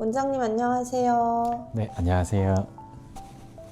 원장님 안녕하세요. 네, 안녕하세요.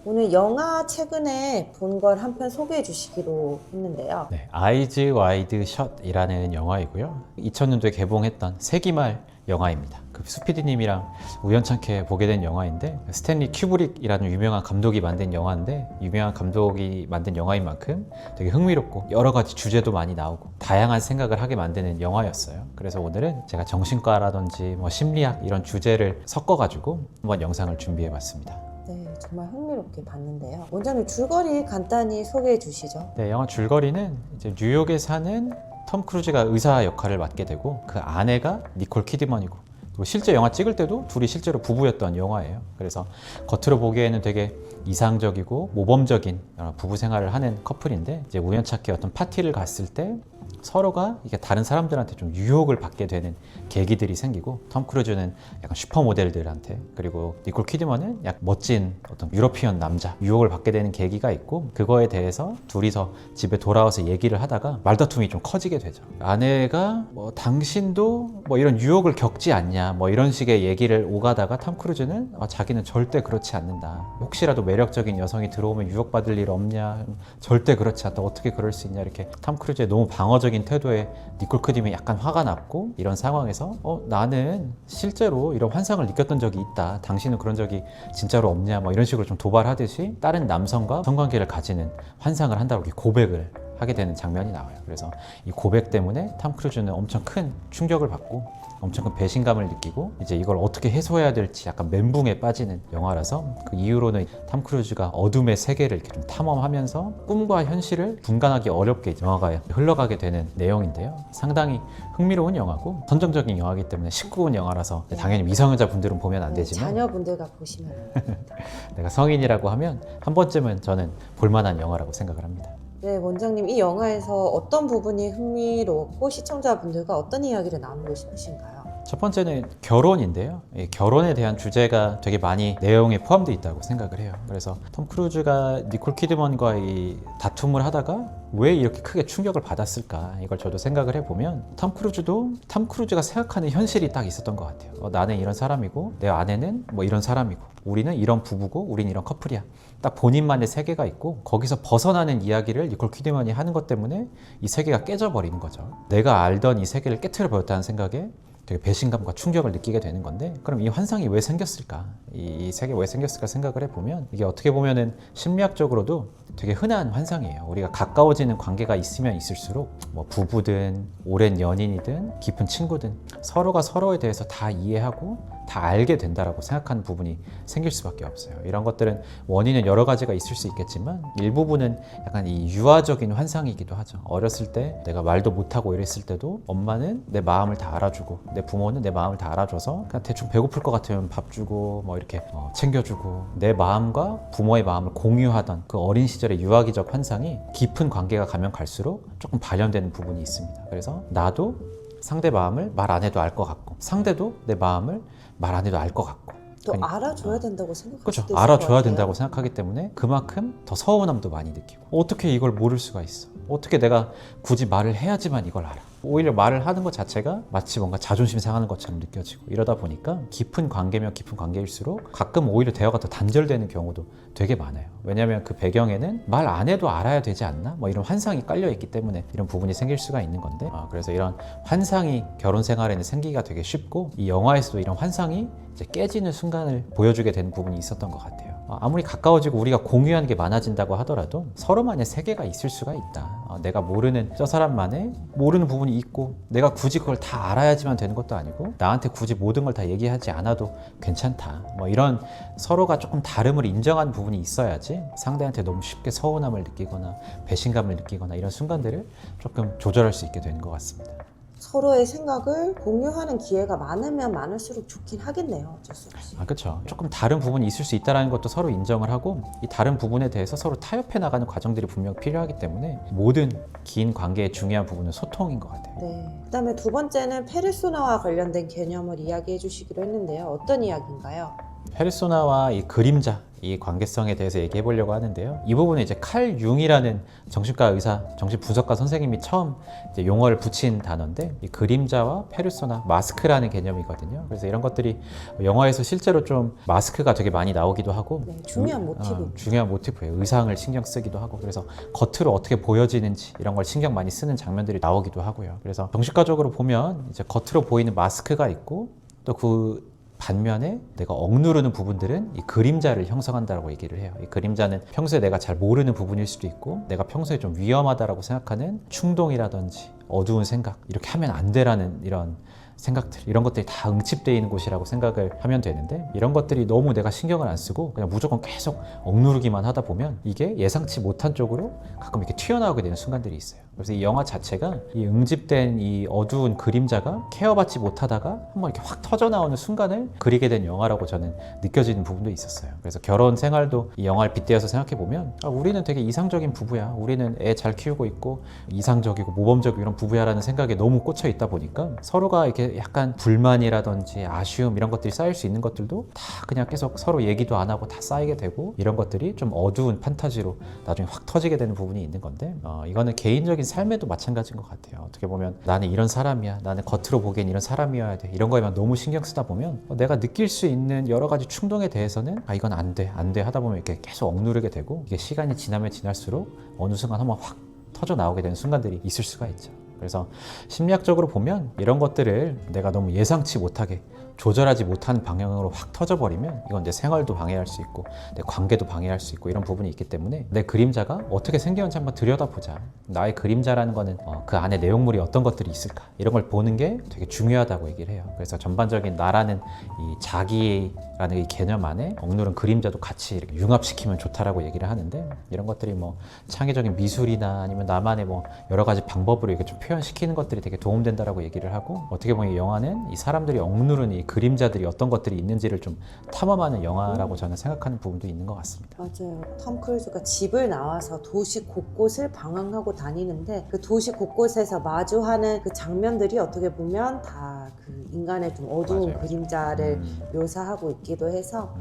오늘 영화 최근에 본 걸 한 편 소개해 주시기로 했는데요. 네, 아이즈 와이드 셧이라는 영화이고요. 2000년도에 개봉했던 세기말 영화입니다. 그 수피디님이랑 우연찮게 보게 된 영화인데, 스탠리 큐브릭이라는 유명한 감독이 만든 영화인데, 유명한 감독이 만든 영화인 만큼 되게 흥미롭고 여러 가지 주제도 많이 나오고 다양한 생각을 하게 만드는 영화였어요. 그래서 오늘은 제가 정신과라든지 심리학 이런 주제를 섞어가지고 한번 영상을 준비해 봤습니다. 네, 정말 흥미롭게 봤는데요. 원장님 줄거리 간단히 소개해 주시죠. 네, 영화 줄거리는 이제 뉴욕에 사는 톰 크루즈가 의사 역할을 맡게 되고, 그 아내가 니콜 키드먼이고, 그리고 실제 영화 찍을 때도 둘이 실제로 부부였던 영화예요. 그래서 겉으로 보기에는 되게 이상적이고 모범적인 부부 생활을 하는 커플인데, 이제 우연찮게 어떤 파티를 갔을 때 서로가 이게 다른 사람들한테 좀 유혹을 받게 되는 계기들이 생기고, 톰 크루즈는 약간 슈퍼모델들한테, 그리고 니콜 키드먼은 약간 멋진 어떤 유러피언 남자 유혹을 받게 되는 계기가 있고, 그거에 대해서 둘이서 집에 돌아와서 얘기를 하다가 말다툼이 좀 커지게 되죠. 아내가 당신도 이런 유혹을 겪지 않냐 이런 식의 얘기를 오가다가, 톰 크루즈는 자기는 절대 그렇지 않는다, 혹시라도 매력적인 여성이 들어오면 유혹받을 일 없냐, 절대 그렇지 않다, 어떻게 그럴 수 있냐, 이렇게 톰 크루즈의 너무 방어적인 태도에 니콜 키드먼이 약간 화가 났고, 이런 상황에서 나는 실제로 이런 환상을 느꼈던 적이 있다, 당신은 그런 적이 진짜로 없냐, 이런 식으로 좀 도발하듯이 다른 남성과 성관계를 가지는 환상을 한다고 이렇게 고백을 하게 되는 장면이 나와요. 그래서 이 고백 때문에 톰 크루즈는 엄청 큰 충격을 받고 엄청 큰 배신감을 느끼고, 이제 이걸 어떻게 해소해야 될지 약간 멘붕에 빠지는 영화라서, 그 이후로는 톰 크루즈가 어둠의 세계를 이렇게 좀 탐험하면서 꿈과 현실을 분간하기 어렵게 영화가 흘러가게 되는 내용인데요. 상당히 흥미로운 영화고 선정적인 영화이기 때문에 19금 영화라서 당연히 미성년자 분들은 보면 안 되지만, 자녀분들과 보시면 됩니다. 내가 성인이라고 하면 한 번쯤은 저는 볼만한 영화라고 생각을 합니다. 네, 원장님 이 영화에서 어떤 부분이 흥미롭고 시청자분들과 어떤 이야기를 나누고 싶으신가요? 첫 번째는 결혼인데요. 이 결혼에 대한 주제가 되게 많이 내용에 포함되어 있다고 생각을 해요. 그래서 톰 크루즈가 니콜 키드먼과 이 다툼을 하다가 왜 이렇게 크게 충격을 받았을까, 이걸 저도 생각을 해보면, 톰 크루즈도 톰 크루즈가 생각하는 현실이 딱 있었던 것 같아요. 나는 이런 사람이고 내 아내는 이런 사람이고 우리는 이런 부부고 우린 이런 커플이야. 딱 본인만의 세계가 있고, 거기서 벗어나는 이야기를 니콜 키드먼이 하는 것 때문에 이 세계가 깨져버리는 거죠. 내가 알던 이 세계를 깨트려버렸다는 생각에 되게 배신감과 충격을 느끼게 되는 건데, 그럼 이 환상이 왜 생겼을까, 이 세계가 왜 생겼을까 생각을 해보면, 이게 어떻게 보면은 심리학적으로도 되게 흔한 환상이에요. 우리가 가까워지는 관계가 있으면 있을수록 부부든 오랜 연인이든 깊은 친구든 서로가 서로에 대해서 다 이해하고 다 알게 된다라고 생각하는 부분이 생길 수밖에 없어요. 이런 것들은 원인은 여러 가지가 있을 수 있겠지만, 일부분은 약간 이 유아적인 환상이기도 하죠. 어렸을 때 내가 말도 못하고 이랬을 때도 엄마는 내 마음을 다 알아주고, 내 부모는 내 마음을 다 알아줘서 그냥 대충 배고플 것 같으면 밥 주고 이렇게 챙겨주고, 내 마음과 부모의 마음을 공유하던 그 어린 시절의 유아기적 환상이 깊은 관계가 가면 갈수록 조금 발현되는 부분이 있습니다. 그래서 나도 상대 마음을 말 안 해도 알 것 같고, 상대도 내 마음을 말 안 해도 알 것 같고, 또 알아줘야 된다고 생각할 그렇죠. 수도 있을 것 알아줘야 같아요. 된다고 생각하기 때문에 그만큼 더 서운함도 많이 느끼고, 어떻게 이걸 모를 수가 있어, 어떻게 내가 굳이 말을 해야지만 이걸 알아, 오히려 말을 하는 것 자체가 마치 뭔가 자존심 상하는 것처럼 느껴지고, 이러다 보니까 깊은 관계면 깊은 관계일수록 가끔 오히려 대화가 더 단절되는 경우도 되게 많아요. 왜냐하면 그 배경에는 말 안 해도 알아야 되지 않나, 이런 환상이 깔려 있기 때문에 이런 부분이 생길 수가 있는 건데, 그래서 이런 환상이 결혼 생활에는 생기기가 되게 쉽고, 이 영화에서도 이런 환상이 이제 깨지는 순간을 보여주게 되는 부분이 있었던 것 같아요. 아무리 가까워지고 우리가 공유하는 게 많아진다고 하더라도 서로만의 세계가 있을 수가 있다. 내가 모르는 저 사람만의 모르는 부분이 있고, 내가 굳이 그걸 다 알아야지만 되는 것도 아니고, 나한테 굳이 모든 걸 다 얘기하지 않아도 괜찮다. 이런 서로가 조금 다름을 인정하는 부분이 있어야지 상대한테 너무 쉽게 서운함을 느끼거나 배신감을 느끼거나 이런 순간들을 조금 조절할 수 있게 되는 것 같습니다. 서로의 생각을 공유하는 기회가 많으면 많을수록 좋긴 하겠네요. 어쩔 수 없이. 그렇죠. 조금 다른 부분이 있을 수 있다는 것도 서로 인정을 하고, 이 다른 부분에 대해서 서로 타협해 나가는 과정들이 분명 필요하기 때문에, 모든 긴 관계의 중요한 부분은 소통인 것 같아요. 네. 그다음에 두 번째는 페르소나와 관련된 개념을 이야기해 주시기로 했는데요. 어떤 이야기인가요? 페르소나와 이 그림자 이 관계성에 대해서 얘기해 보려고 하는데요. 이 부분은 이제 칼 융이라는 정신과 의사, 정신분석가 선생님이 처음 이제 용어를 붙인 단어인데, 이 그림자와 페르소나, 마스크라는 개념이거든요. 그래서 이런 것들이 영화에서 실제로 좀 마스크가 되게 많이 나오기도 하고, 네, 중요한 모티브. 중요한 모티브예요. 의상을 신경 쓰기도 하고, 그래서 겉으로 어떻게 보여지는지 이런 걸 신경 많이 쓰는 장면들이 나오기도 하고요. 그래서 정신과적으로 보면 이제 겉으로 보이는 마스크가 있고, 또 그 반면에 내가 억누르는 부분들은 이 그림자를 형성한다고 얘기를 해요. 이 그림자는 평소에 내가 잘 모르는 부분일 수도 있고, 내가 평소에 좀 위험하다라고 생각하는 충동이라든지 어두운 생각, 이렇게 하면 안 돼라는 이런 생각들, 이런 것들이 다 응집되어 있는 곳이라고 생각을 하면 되는데, 이런 것들이 너무 내가 신경을 안 쓰고 그냥 무조건 계속 억누르기만 하다 보면 이게 예상치 못한 쪽으로 가끔 이렇게 튀어나오게 되는 순간들이 있어요. 그래서 이 영화 자체가 이 응집된 이 어두운 그림자가 케어받지 못하다가 한번 이렇게 확 터져 나오는 순간을 그리게 된 영화라고 저는 느껴지는 부분도 있었어요. 그래서 결혼 생활도 이 영화를 빗대어서 생각해 보면, 우리는 되게 이상적인 부부야, 우리는 애 잘 키우고 있고 이상적이고 모범적이고 이런 부부야라는 생각에 너무 꽂혀 있다 보니까 서로가 이렇게 약간 불만이라든지 아쉬움 이런 것들이 쌓일 수 있는 것들도 다 그냥 계속 서로 얘기도 안 하고 다 쌓이게 되고, 이런 것들이 좀 어두운 판타지로 나중에 확 터지게 되는 부분이 있는 건데, 이거는 개인적인 삶에도 마찬가지인 것 같아요. 어떻게 보면 나는 이런 사람이야, 나는 겉으로 보기엔 이런 사람이어야 돼, 이런 거에만 너무 신경 쓰다 보면 내가 느낄 수 있는 여러 가지 충동에 대해서는 이건 안 돼, 안 돼 하다 보면 이렇게 계속 억누르게 되고, 이게 시간이 지나면 지날수록 어느 순간 한번 확 터져 나오게 되는 순간들이 있을 수가 있죠. 그래서 심리학적으로 보면 이런 것들을 내가 너무 예상치 못하게 조절하지 못한 방향으로 확 터져버리면 이건 내 생활도 방해할 수 있고 내 관계도 방해할 수 있고 이런 부분이 있기 때문에, 내 그림자가 어떻게 생겼는지 한번 들여다보자. 나의 그림자라는 거는 그 안에 내용물이 어떤 것들이 있을까, 이런 걸 보는 게 되게 중요하다고 얘기를 해요. 그래서 전반적인 나라는 이 자기라는 이 개념 안에 억누른 그림자도 같이 이렇게 융합시키면 좋다라고 얘기를 하는데, 이런 것들이 뭐 창의적인 미술이나 아니면 나만의 뭐 여러 가지 방법으로 이렇게 좀 표현시키는 것들이 되게 도움된다라고 얘기를 하고, 어떻게 보면 이 영화는 이 사람들이 억누른 이 그림자들이 어떤 것들이 있는지를 좀 탐험하는 영화라고 저는 생각하는 부분도 있는 것 같습니다. 맞아요. 톰 크루즈가 집을 나와서 도시 곳곳을 방황하고 다니는데, 그 도시 곳곳에서 마주하는 그 장면들이 어떻게 보면 다 그 인간의 좀 어두운 맞아요. 그림자를 묘사하고 있기도 해서,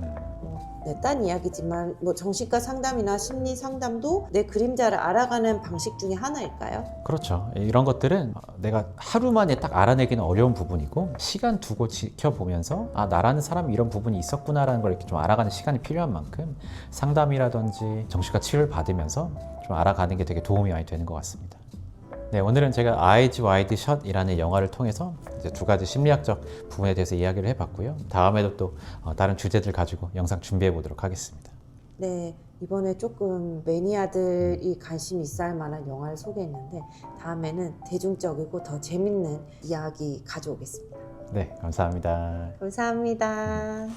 딴 이야기지만 뭐 정신과 상담이나 심리 상담도 내 그림자를 알아가는 방식 중에 하나일까요? 그렇죠. 이런 것들은 내가 하루 만에 딱 알아내기는 어려운 부분이고, 시간 두고 지켜보면서 나라는 사람이 이런 부분이 있었구나라는 걸 이렇게 좀 알아가는 시간이 필요한 만큼 상담이라든지 정신과 치료를 받으면서 좀 알아가는 게 되게 도움이 많이 되는 것 같습니다. 네, 오늘은 제가 아이즈 와이드 셧이라는 영화를 통해서 이제 두 가지 심리학적 부분에 대해서 이야기를 해봤고요. 다음에도 또 다른 주제들 가지고 영상 준비해 보도록 하겠습니다. 네, 이번에 조금 매니아들이 관심 있어 할 만한 영화를 소개했는데, 다음에는 대중적이고 더 재밌는 이야기 가져오겠습니다. 네, 감사합니다. 감사합니다.